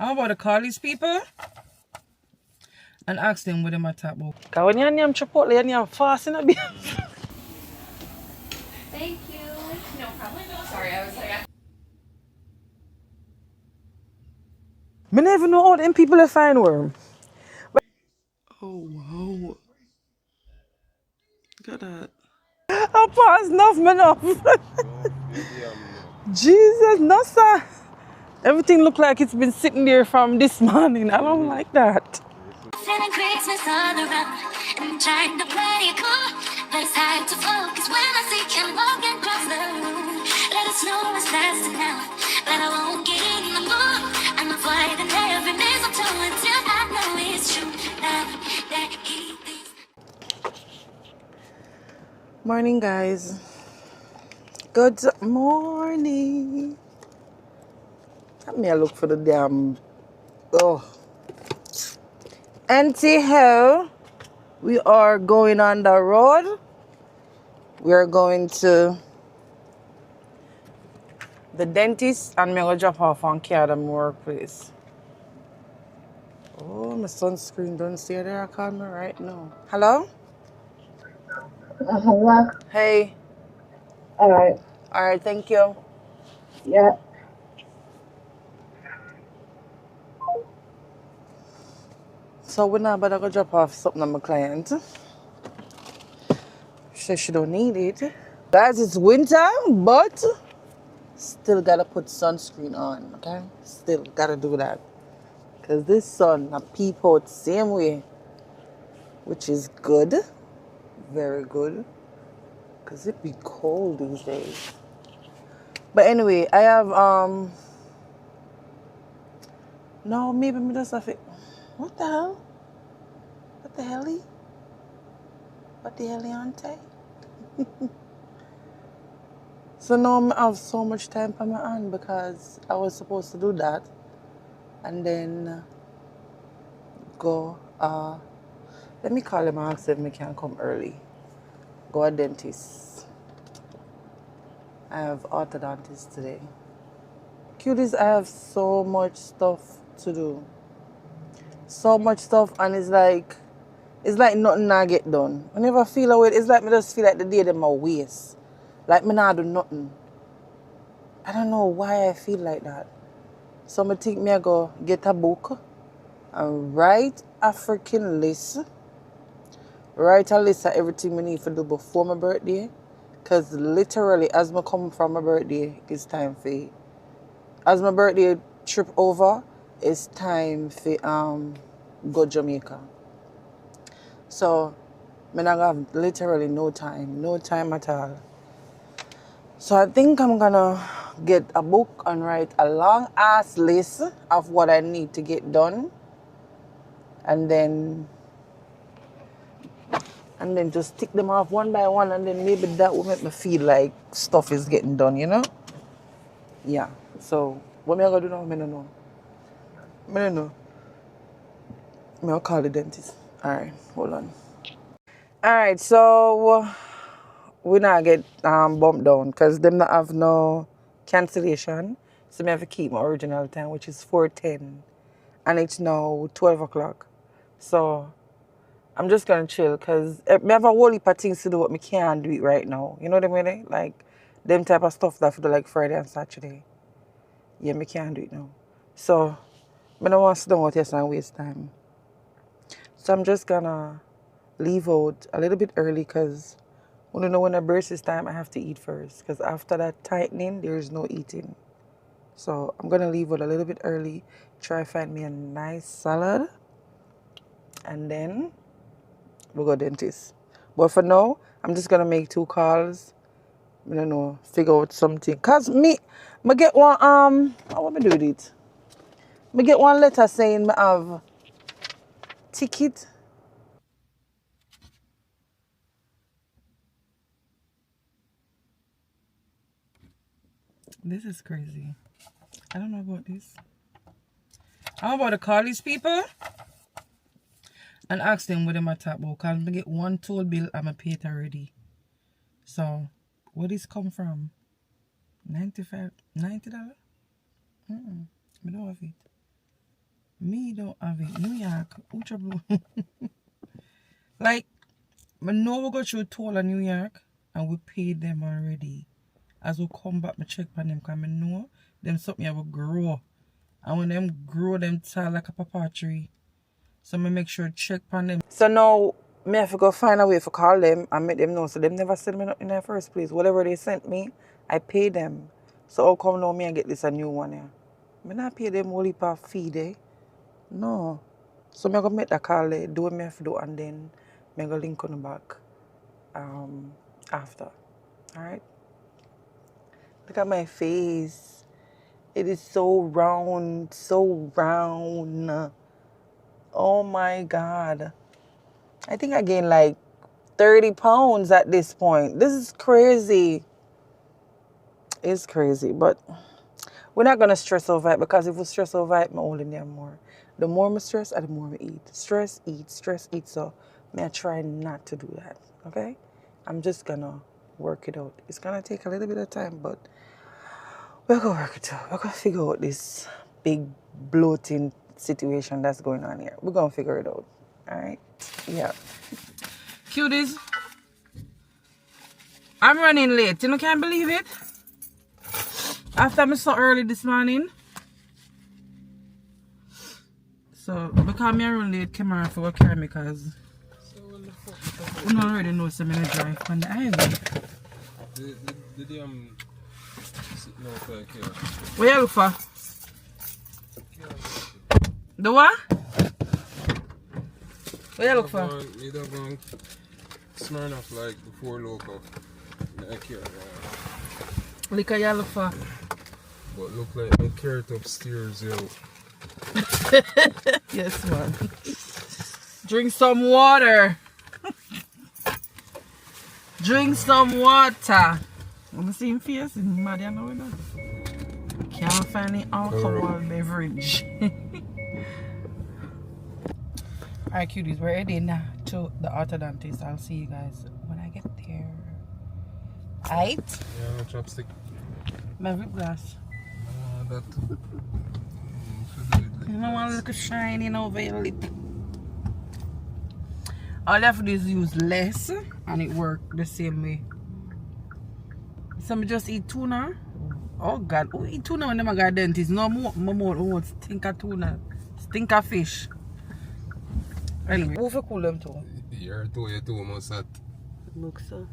How about to call these people and ask them what they might talk about? Because when you're in Chipotle and you're fasting a bit. Thank you. No problem. Sorry, I was like... I never know how them people are fine worm. Oh, wow. Look at that. I pass enough, enough. Jesus, no, sir. Everything look like it's been sitting there from this morning. I don't like that. Feeling Christmas all around and trying to play it cool, but it's hard to focus when I see him walking across the room. Let us know it's lasting now, but I won't get in the mood. I'm avoiding every mistletoe until I know it's true. Now that he thinks. Morning, guys. Good morning. Let me look for the damn. Oh. Anyhow, we are going on the road. We are going to the dentist and I'm going to drop off on Kiadam workplace. Oh, my sunscreen don't stay there. I call me right now. Hello? Hello. Hey. All right. All right, thank you. Yeah. So we're now about to go drop off something on my client. She said she don't need it. Guys, it's winter, but still gotta put sunscreen on, okay? Still gotta do that. Because this sun, I peep out the same way, which is good. Very good. Because it be cold these days. But anyway, I have, no, maybe me just have it. What the hell? What the hell? What the hell, auntie? So now I have so much time on my hand because I was supposed to do that. And then go, let me call him and ask if I can come early. Go a dentist. I have orthodontist today. Cuties, I have so much stuff to do. So much stuff, and it's like nothing I get done. Whenever I feel away, it's like me just feel like the day them my waste. Like me not do nothing. I don't know why I feel like that. So I think me I go get a book and write a freaking list. Write a list of everything we need to do before my birthday. Because literally, as I come from my birthday, it's time for it. As my birthday trip over, it's time for go Jamaica. So, I don't have literally no time at all. So I think I'm gonna get a book and write a long ass list of what I need to get done. And then just tick them off one by one, and then maybe that will make me feel like stuff is getting done, you know? Yeah. So what am I gonna do now? I don't know. I'll call the dentist. Alright, hold on. Alright, so we not get bumped down because them not have no cancellation. So I have to keep my original time, which is 4:10. And it's now 12 o'clock. So I'm just gonna chill because I have a whole heap of things to do but I can't do it right now. You know what I mean? Like them type of stuff that I do like Friday and Saturday. Yeah, I can't do it now. So I don't want to sit down out here and waste time. So I'm just gonna leave out a little bit early because I don't know when the burst is time I have to eat first. Because after that tightening, there is no eating. So I'm gonna leave out a little bit early, try find me a nice salad, and then we'll go dentist. But for now, I'm just gonna make 2 calls. I don't know, figure out something. Cause me get one how am I do with it? Me get one letter saying me have ticket. This is crazy. I don't know about this. I'm about to call these people and ask them what they might talk about. Cause I get one toll bill and I pay it already. So where this come from? $90? I don't have it. Me don't have it. New York. Who trouble? Like, I know we go through toll in New York and we paid them already. As we come back, I check on them because I know them something will grow. And when them grow, them tall like a papa tree. So I make sure check on them. So now, I have to go find a way to call them and make them know. So them never sent me nothing in the first place. Whatever they sent me, I pay them. So how come now me and get this a new one here? I not pay them only per fee there. No. So I'm going to make that call there, do what I have to do, and then I'm going to link on the back after. Alright? Look at my face. It is so round, so round. Oh my God. I think I gained like 30 pounds at this point. This is crazy. It's crazy, but we're not going to stress over it because if we stress over it, I'm holding them more. The more I stress, the more I eat. Stress, eat, stress, eat. So I try not to do that, okay? I'm just going to work it out. It's going to take a little bit of time, but we're going to work it out. We're going to figure out this big bloating situation that's going on here. We're going to figure it out, all right? Yeah. Cuties, I'm running late. You know, can't believe it? After I'm so early this morning. So, because I'm running late, Kemar for work carry me because you don't already know so many drive on the highway. No, here. What you look for? The what? What you look for? You don't go smart enough like before local. Like here. Liquor you look for? But look like I'm carrot upstairs, yo. Yes, man. Drink some water. Drink some water. Want to see him face? He's mad, you know that. Can't find any alcohol beverage. Alright, cuties, we're heading now to the orthodontist. I'll see you guys when I get there. Alright? Yeah, no chopstick. My lip gloss. That. You don't want to look shining over your lip. All you have to do is use less and it works the same way. So I just eat tuna. Oh God, who eat tuna when I got dentist? No more, won't stink of tuna. Stink of fish. Anyway, who for cool them too? You too must have. Look so.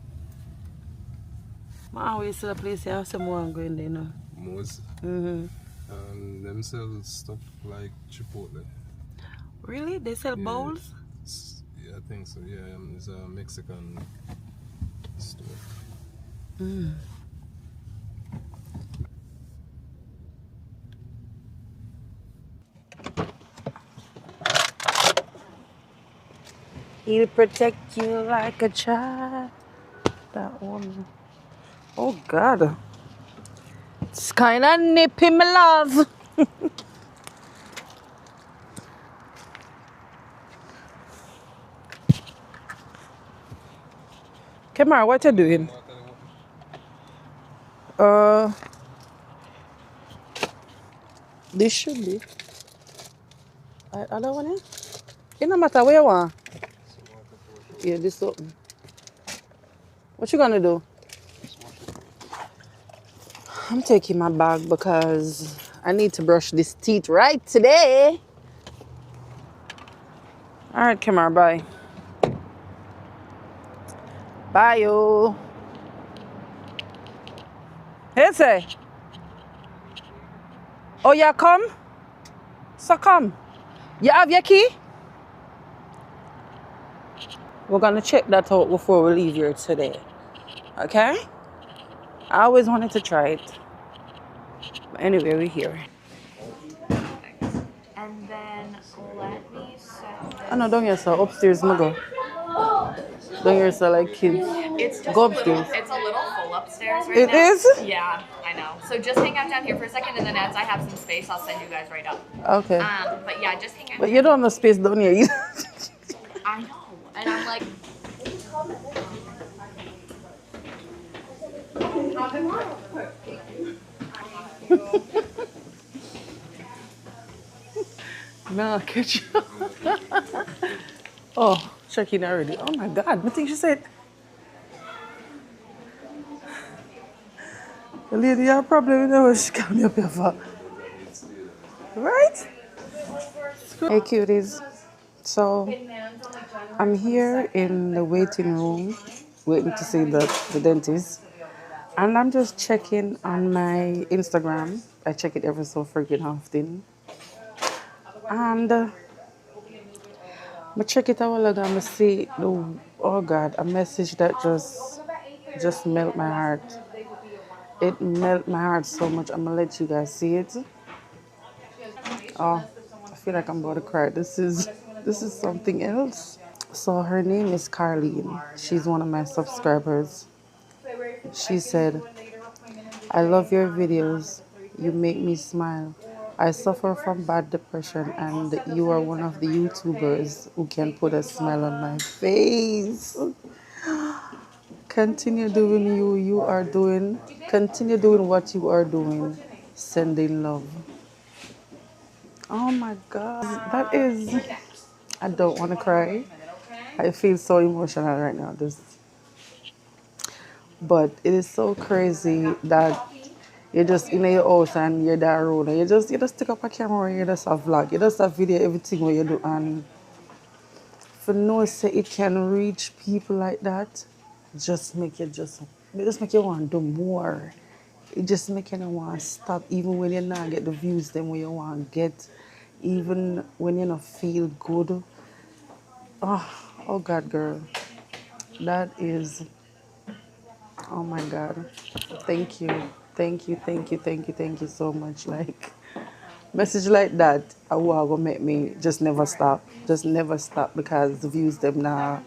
I always see the place you have someone going there now. Most. Them sell stuff like Chipotle. Really? They sell bowls? Yeah, I think so. Yeah, it's a Mexican store. He'll protect you like a child. That one. Oh God. It's kind of nippy, my love. Kemar, what you doing? This should be. I don't want it. It no matter where you want. Yeah, this open. What you gonna do? I'm taking my bag because I need to brush this teeth right today. All right, Kemar, bye. Bye, you. Hey, say. Oh, yeah, come? So come. You have your key? We're gonna check that out before we leave here today. Okay? I always wanted to try it. But anyway, we're here. And then let me set I know, don't get so upstairs, my go. Don't get so like kids. It's just Go upstairs. It's a little full upstairs right It now. is? Yeah, I know. So just hang out down here for a second, and then as I have some space, I'll send you guys right up. Okay. But yeah, just hang out. But you don't have no space down here either. I know, and I'm like. No, catch you. Oh, checking already. Oh my God, I think she said, the lady have a problem with her, she called me up here for. Right? Hey cuties. So I'm here in the waiting room, waiting to see the dentist. And I'm just checking on my Instagram. I check it ever so freaking often. And I check it a while ago and I see, oh God, a message that just melt my heart. It melt my heart so much. I'm gonna let you guys see it. Oh, I feel like I'm about to cry. This is something else. So her name is Carlene. She's one of my subscribers. She said, I love your videos. You make me smile. I suffer from bad depression and you are one of the YouTubers who can put a smile on my face. Continue doing you are doing. Continue doing what you are doing. Sending love. Oh my God. That is, I don't want to cry. I feel so emotional right now. But it is so crazy that you're just in your house and you're that road and you just take up a camera and you just have vlog. You just have video everything what you do and for no say it can reach people like that, just make you want to do more. It just make you not want to stop even when you not get the views then when you want to get, even when you not feel good. Oh God girl. That is, oh my God. Thank you. Thank you, thank you, thank you, thank you so much. Like, message like that, I will make me just never stop. Just never stop because the views them now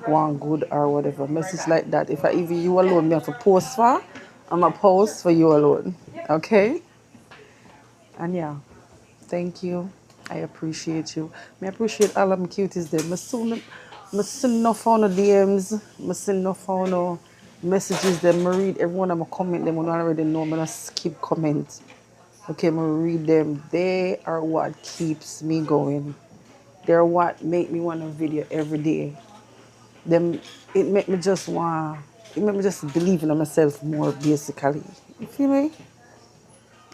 want good or whatever. Message like that. If I even you alone me have to post for, I'm a post for you alone. Okay? And yeah, thank you. I appreciate you. I appreciate all of my cuties there. I send no phone no DMs. I send no phone no messages. Them I read every one of my comment. Them I already know. I skip comment. Okay, I read them. They are what keeps me going. They're what make me want a video every day. Them it make me just want. It make me just believe in myself more. Basically, you feel me?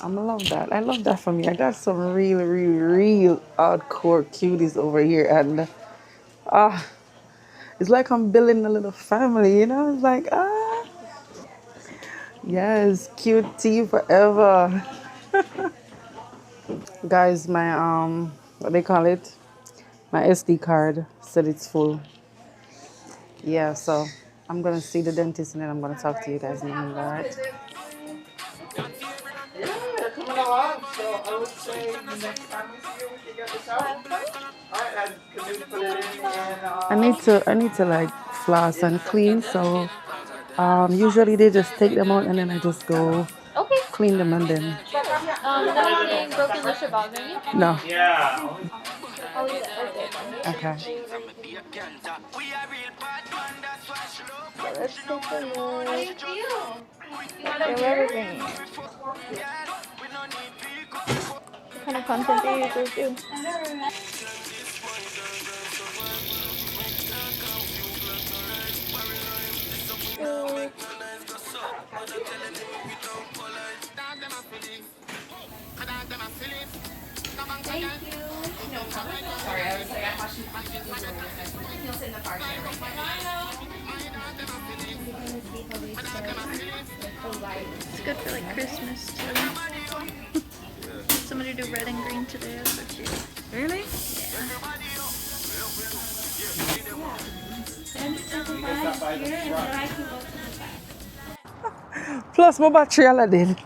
I love that. I love that from you. I got some real, real, real hardcore cuties over here, and it's like I'm building a little family. You know, it's like yes, cutie forever, guys. My what they call it? My SD card said it's full. Yeah, so I'm gonna see the dentist and then I'm gonna talk to you guys in a minute. All right? Yeah, they're coming along. So I would say the next time we see you, we can get this out. Alright, and can you put it in I need to like floss and clean. So usually they just take them out and then I just go Okay. clean them and then Nothing broken loose or bothering you? no. Yeah. I'll leave it right there then. Okay. So let's take a look. How do you feel? Feel everything. What kind of content do you usually do? So, thank you. No problem. Sorry, I was like, I thought he'll sit in the car chair right there. It's good for like Christmas too. Somebody do red and green today. That's so cute. Really? Plus my battery all did.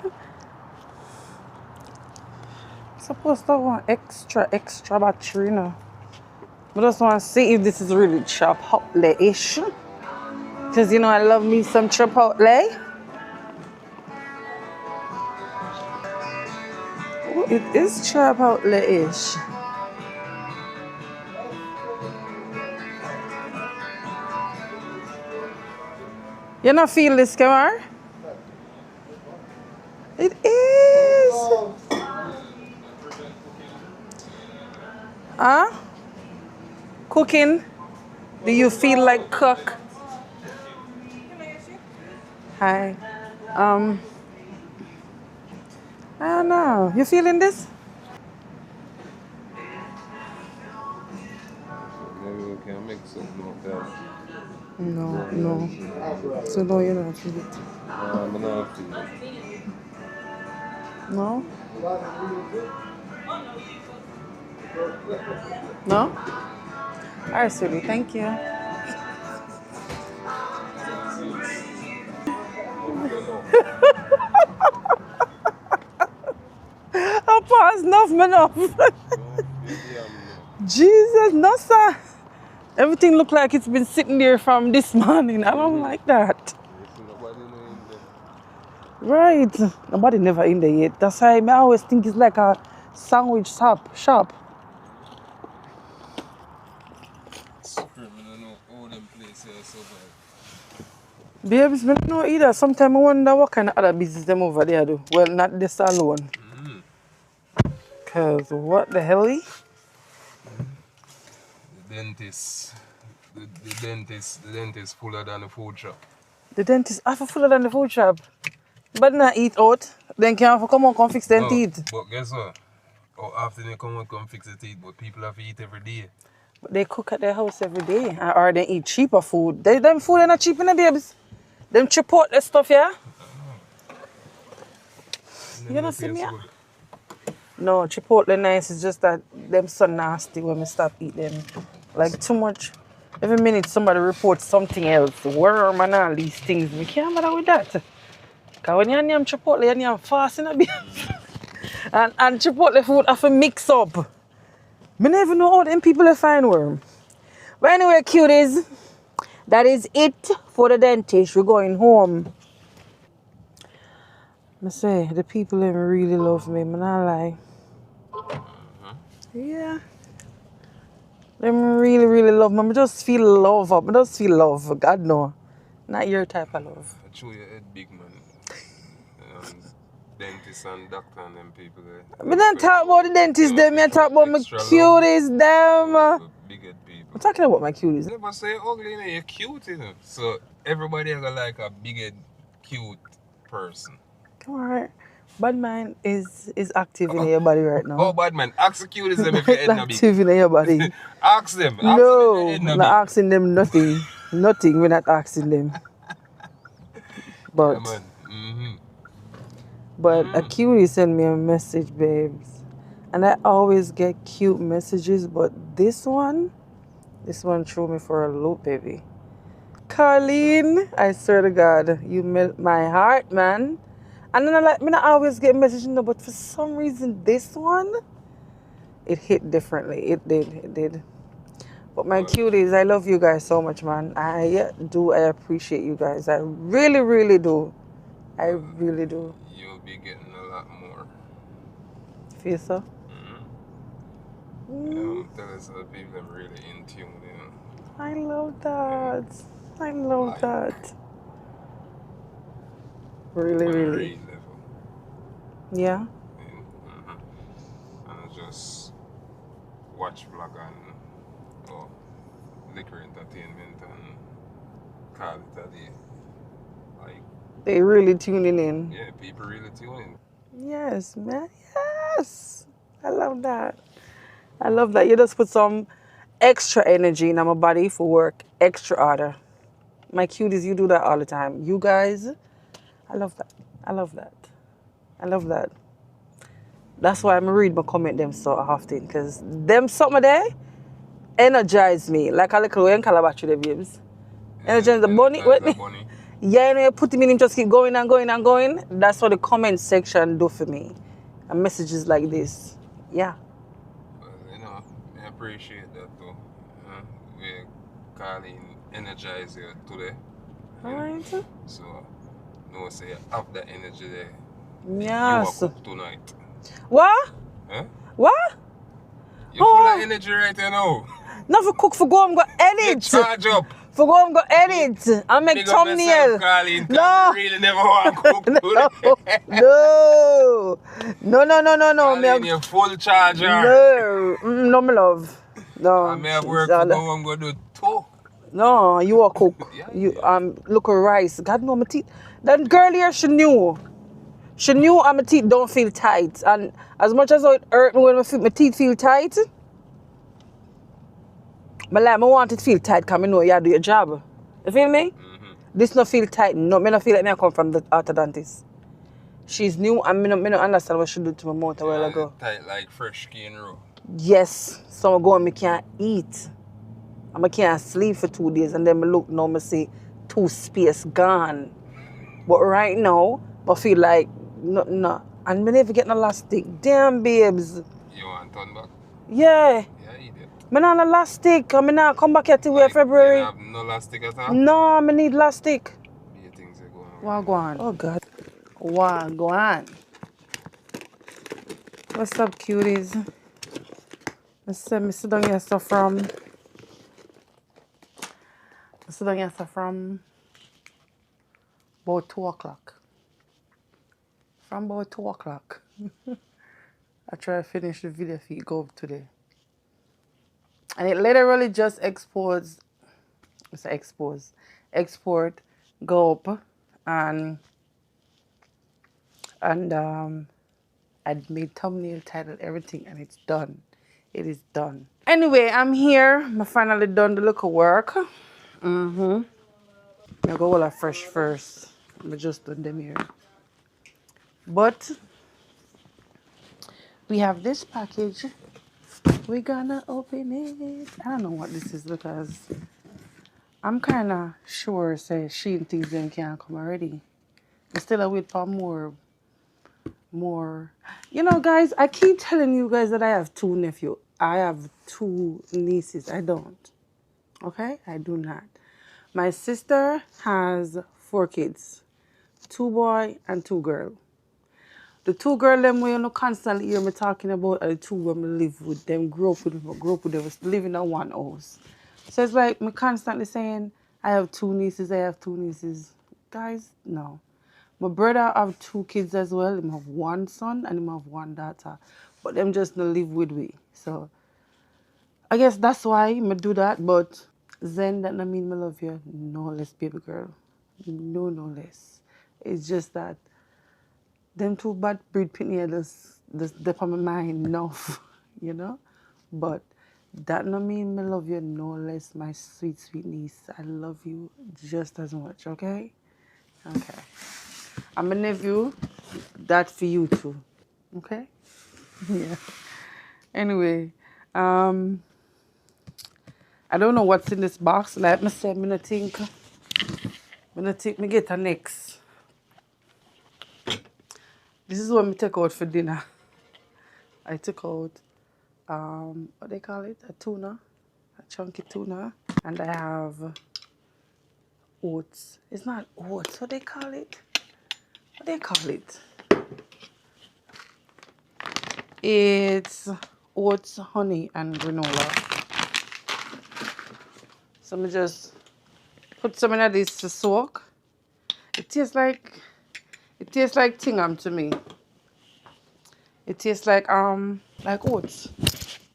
Supposed to want extra battery, you know. I just want to see if this is really Chipotle-ish. Because, you know, I love me some Chipotle. Oh, it is Chipotle-ish. You not feel this, Kemar? It is. Huh? Cooking? Do you feel like cook? Hi. I don't know. You feeling this? Maybe we can make something of that. No. So no, you're not feeling it. I'm not feeling it. No? No? Alright, sweetie. Thank you. I paused enough, enough. Jesus, no, sir. Everything look like it's been sitting there from this morning. I don't like that. Right. Nobody never in there yet. That's why I always think it's like a sandwich shop. Babes, I don't know either. Sometimes I wonder what kind of other business them over there do. Well, not this alone. Cause what the hell? The dentist fuller than the food shop. The dentist half fuller than the food shop. But not eat out. Then can have to come on come fix them teeth. But guess what? How often they come fix the teeth, but people have to eat every day. But they cook at their house every day. Or they eat cheaper food. Them food are not cheap in the babes. Them Chipotle stuff, yeah? You don't see me? No, Chipotle nice. It's just that them so nasty when we stop eating them. Like too much. Every minute somebody reports something else. Worm and all these things. We can't bother with that. Because when you name Chipotle, you fast in a bit. and Chipotle food have to mix up. I never know how them people find worm. But anyway, cuties, that is it for the dentist. We're going home. I say, the people them really love me, man, I lie. Yeah. Them really, really love me. I just feel love up. I just feel love. God no. Not your type of love. I chew your head big, man. Dentists and doctor and them people there. I don't talk about the dentists them. I talk about my cuties them. Big head people. I'm talking about my cuties. You never say ugly, you know, you're cute, you know. So everybody has like a big head, cute person. Alright. Bad man is active in your body right now. Oh, bad man. Ask the cuties them if your head not big. Active in your body. Ask them. Ask No, them if your head not not asking them nothing. Nothing, we're not asking them. But, big. Yeah, man. but a cutie sent me a message, babes. And I always get cute messages, but this one threw me for a loop, baby. Carlene, I swear to God, you melt my heart, man. And then I always get messages, but for some reason, this one, it hit differently. It did. But my cuties, I love you guys so much, man. I appreciate you guys. I really, really do. I really do. You'll be getting a lot more. Feel so? I'm telling you, the people are really in tune, you know. I love that. I love that. Really, really. Level. Yeah? And I just watch vlog and liquor entertainment and call it a day. Like, They really tuning in. yeah, people really tune in. Yes, man. Yes. I love that. I love that. You just put some extra energy in my body for work, extra harder. My cuties, you do that all the time. You guys, I love that. I love that. I love that. That's why I'm read my comment them so often, because them something there energize me. Like a little way in Calabash the babes. Energize the bunny. Yeah, you know, you put him in, him just keep going and going and going. That's what the comment section do for me. And messages like this. Yeah. You know, I appreciate that too. We're calling energize you today. Alright. So, no say you have that energy there. Yes. You will cook tonight. What? Huh? What? You're full of energy right now. Not for cook, for go and go edit. Charge up. For go and go edit. I make Big up yourself, thumbnail. Carleen, 'cause No. I really never want to cook today. No. Carleen, you full charger. No, my love. I No. may have work for go home, go do two. No, you a cook. Yeah, You yeah. look at rice. God know my teeth. That girl here, she knew. She knew my teeth don't feel tight. And as much as it hurt me when my teeth feel tight, but like I want it to feel tight because I know you do your job. You feel me? Mm-hmm. This no feel tight. No, me no feel like me I come from the orthodontist. She's new and me no understand what she do to my mouth a while ago. Tight like fresh skin roll. Yes. So I go and I can't eat. And I can't sleep for 2 days. And then I look now, I see tooth space gone. But right now, I feel like, no. And I never get no elastic. Damn, babes. You want turn back? Yeah. Yeah, you did. I not elastic. I not come back here till Like, February. You have no elastic at all? No, I need elastic. You things are going on. Wagwan. Oh, God. Wagwan. What's up, cuties? I said, I sit down here so from about 2 o'clock. From about 2 o'clock. I try to finish the video for you go up today. And it literally just export, go up, and I'd made thumbnail, title, everything, and it's done. It is done. Anyway, I'm here. I finally done the look of work. I go all fresh first. I just done them here. But we have this package. We're gonna open it. I don't know what this is because I'm kind of sure say Shein things them can't come already. I still wait for more. You know, guys, I keep telling you guys that I have 2 nephews. I have 2 nieces. I don't. Okay? I do not. My sister has 4 kids. 2 boy and 2 girl. The 2 girl them we constantly hear me talking about are the 2 when I live with them, grew up with them, was living in one house. So it's like me constantly saying, I have 2 nieces. Guys, no. My brother have 2 kids as well. Him have 1 son and him have 1 daughter. But them just not live with me. So I guess that's why I do that. But Zen, that not mean I love you. No less, baby girl. No less. It's just that them 2 bad breed pitney just dip on my mind enough, you know? But that no mean I love you no less, my sweet, sweet niece. I love you just as much, okay? Okay. I'm a nephew, that for you too, okay? Yeah. Anyway, I don't know what's in this box. Like I said, I think me get a next. This is what I take out for dinner. I took out, what they call it? A tuna, a chunky tuna. And I have oats. It's not oats, what they call it? It's oats, honey, and granola. So I just put some of this to soak. It tastes like tingam to me. It tastes like oats.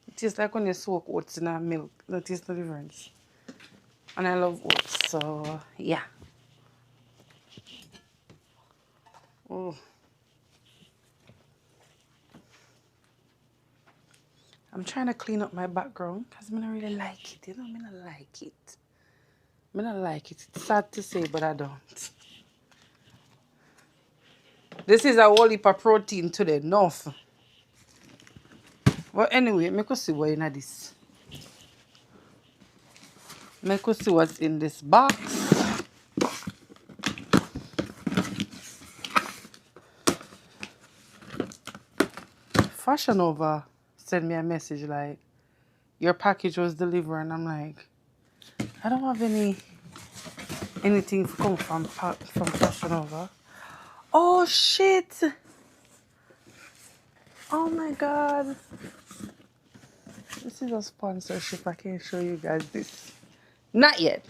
It tastes like when you soak oats in a milk. That tastes no difference. And I love oats, so yeah. Oh. I'm trying to clean up my background because I don't really like it. You know, I don't like it. I don't like it. It's sad to say, but I don't. This is a whole heap of protein today. Enough. Well, anyway, make us see what's in this. Make us see what's in this box. Fashion Nova sent me a message like, your package was delivered, and I'm like, I don't have anything come from Fashion Nova. Oh shit! Oh my god! This is a sponsorship. I can't show you guys this. Not yet.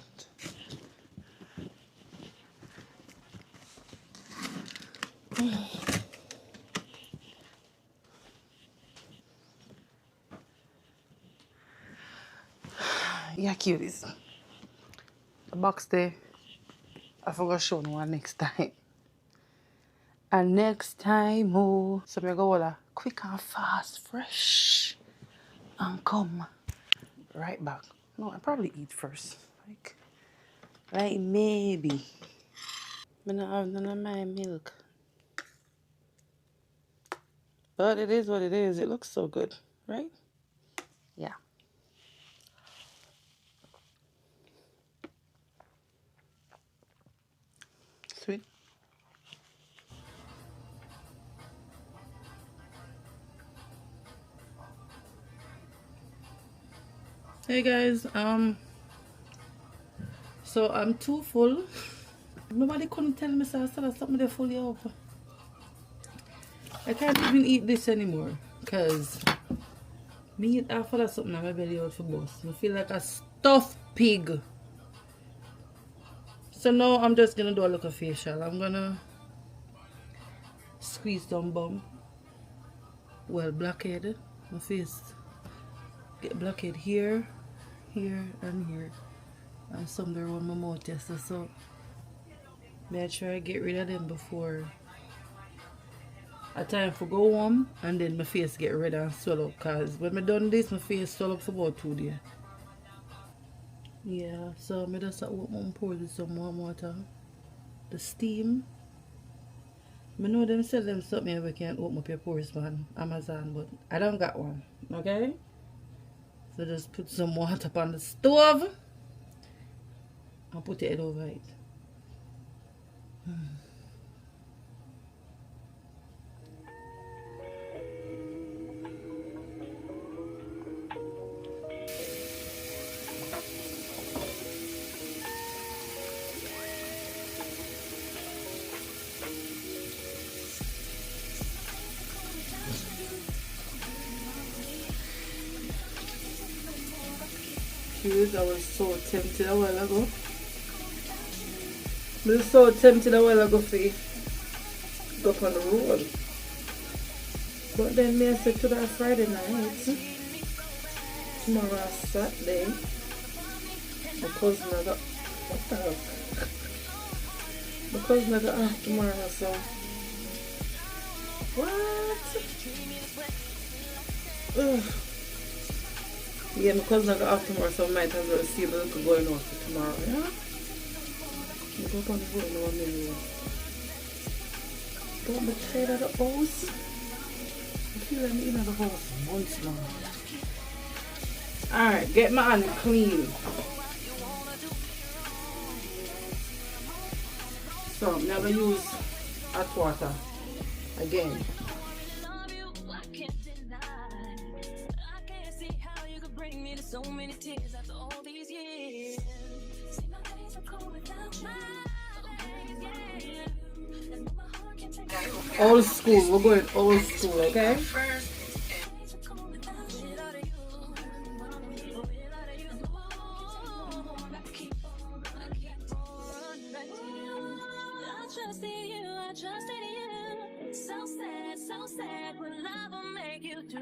Yeah, cuties. The box there, I forgot to show you one next time. And next time, oh, so we go all quick and fast, fresh, and come right back. No, I probably eat first. Like maybe. I don't have none of my milk. But it is what it is. It looks so good, right? Yeah. Sweet. Hey guys, so I'm too full. Nobody couldn't tell me so I started something there fully up. I can't even eat this anymore because me eat half of that something in my belly out for boss. I feel like a stuffed pig. So now I'm just gonna do a little facial. I'm gonna squeeze some bum. Well, blackhead. My face get blackhead here, here, and here. And some around my mouth just so may I try to get rid of them before a time for go home and then my face get red and swell up, cause when I done this my face swell up for about 2 days. Yeah, so I just open and pour this some warm water. The steam. I know them sell them something where you can open up your pores on Amazon, but I don't got one. Okay? So just put some water up on the stove and put your head over it. I was so tempted a while ago. I was so tempted a while ago for go up on the road. But then me I said to that Friday night, tomorrow Saturday, my cousin I got, what the hell? My cousin I got off tomorrow, so what? Ugh. Yeah, my cousin I got off tomorrow, so I might as well see if I could go in for tomorrow, yeah? I go up on the road now and then. Don't be tired of the house. I feel like I'm in the house months now. Alright, get my hand clean. So, never use hot water again. Old school, we're going old school, okay? So sad when love will make you do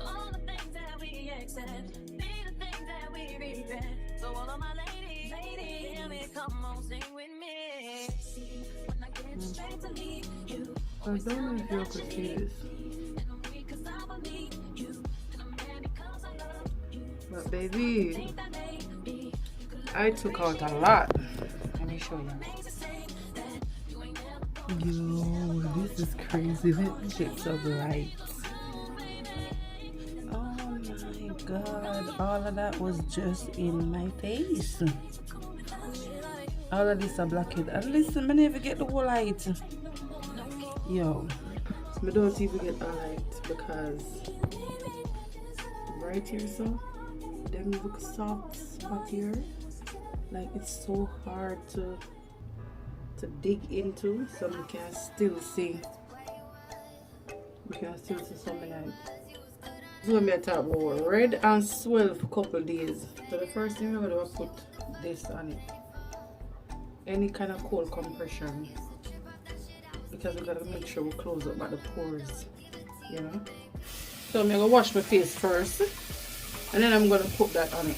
all the things that we accept, be the things that we regret. So all of my ladies, hear me, come on, sing with me. See, when I get straight to me, you always tell me that you need me, and I'm weak 'cause I believe you, and I'm mad because I love you. But baby, I took out a lot. Let me show you. Yo, this is crazy. Let me get some lights. Oh my god, all of that was just in my face. All of this are blackhead. And listen, I never get the whole light. Yo, I don't even get the light because right here, so them look soft spot here. Like it's so hard to dig into, so we can still see. We can still see some light. This is what I talk about. Red and swell for a couple days. So the first thing we're going to put this on it. Any kind of cold compression because we gotta make sure we close up by the pores, you know. So I'm gonna wash my face first, and then I'm gonna put that on it.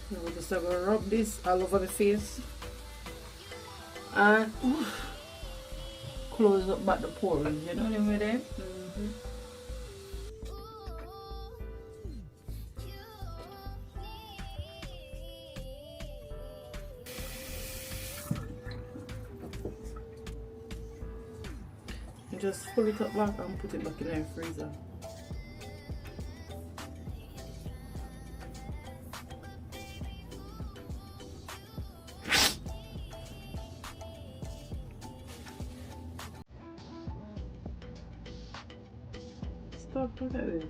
So we're just gonna rub this all over the face and close up by the pores, you know what I mean? And just pull it up back and put it back in the freezer. Stop, look at this.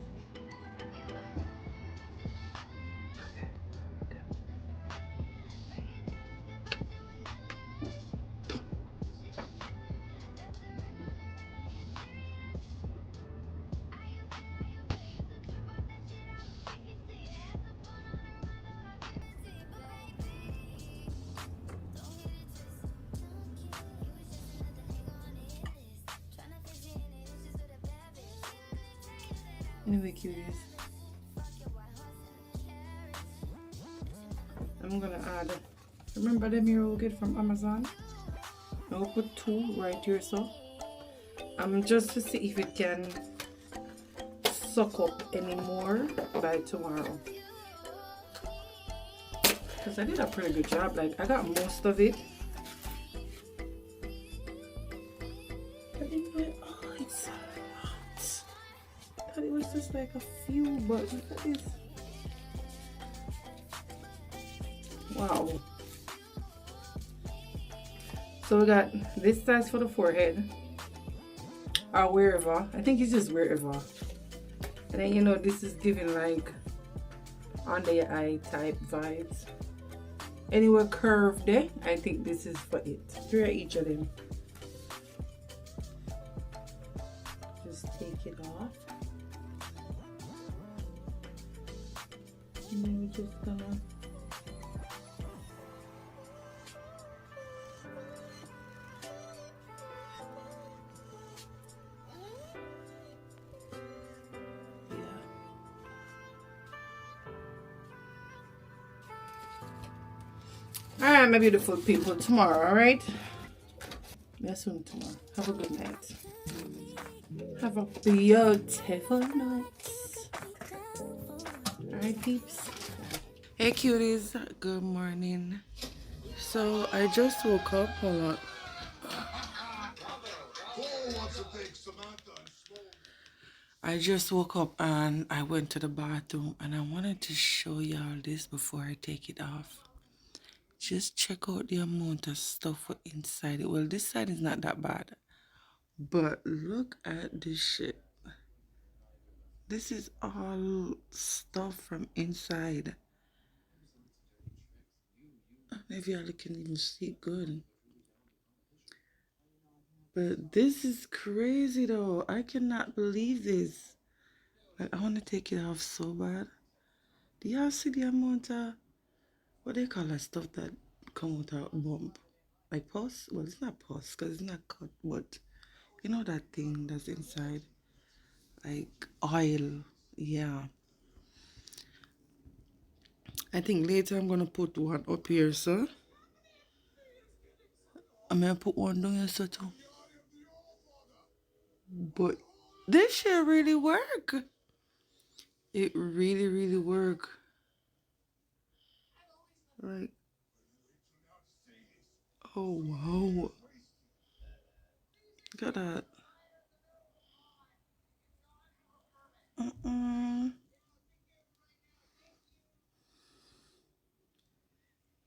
Anyway, cuties, I'm gonna add, remember them here we get from Amazon? I'll put 2 right here, so just to see if it can suck up any more by tomorrow, because I did a pretty good job. Like, I got most of it. I didn't know, oh, it's hot. I thought it was just like a few, but look at this. Wow. So we got this size for the forehead, or wherever. I think it's just wherever. And then, you know, this is giving like under your eye type vibes. Anywhere curved there, I think this is for it. 3 of each of them. Just take it off. And then we're just gonna Alright, my beautiful people, tomorrow, alright? That's soon tomorrow. Have a good night. Have a beautiful night. Alright, peeps. Hey, cuties. Good morning. So, I just woke up. Hold on. I just woke up and I went to the bathroom, and I wanted to show y'all this before I take it off. Just check out the amount of stuff inside it. Well, this side is not that bad, but look at this shit. This is all stuff from inside. Maybe y'all can even see good. But this is crazy though. I cannot believe this. Like, I want to take it off so bad. Do y'all see the amount of, what they call that stuff that come out of bump? Like pus? Well, it's not pus because it's not cut, but you know that thing that's inside? Like oil. Yeah. I think later I'm going to put one up here, so. I'm going to put one down here, so too. But this shit really work. It really, really work. Like, oh wow. Look at that.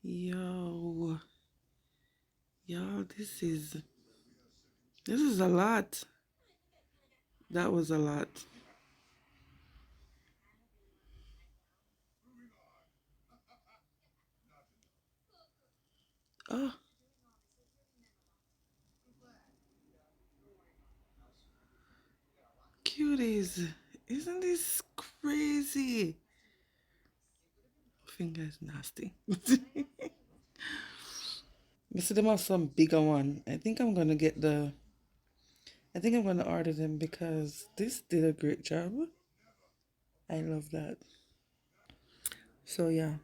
Yo. Y'all, this is a lot. That was a lot. Oh. Cuties. Isn't this crazy? Fingers nasty. You see them have some bigger one. I think I'm gonna get the. I think I'm gonna order them because this did a great job. I love that. So yeah.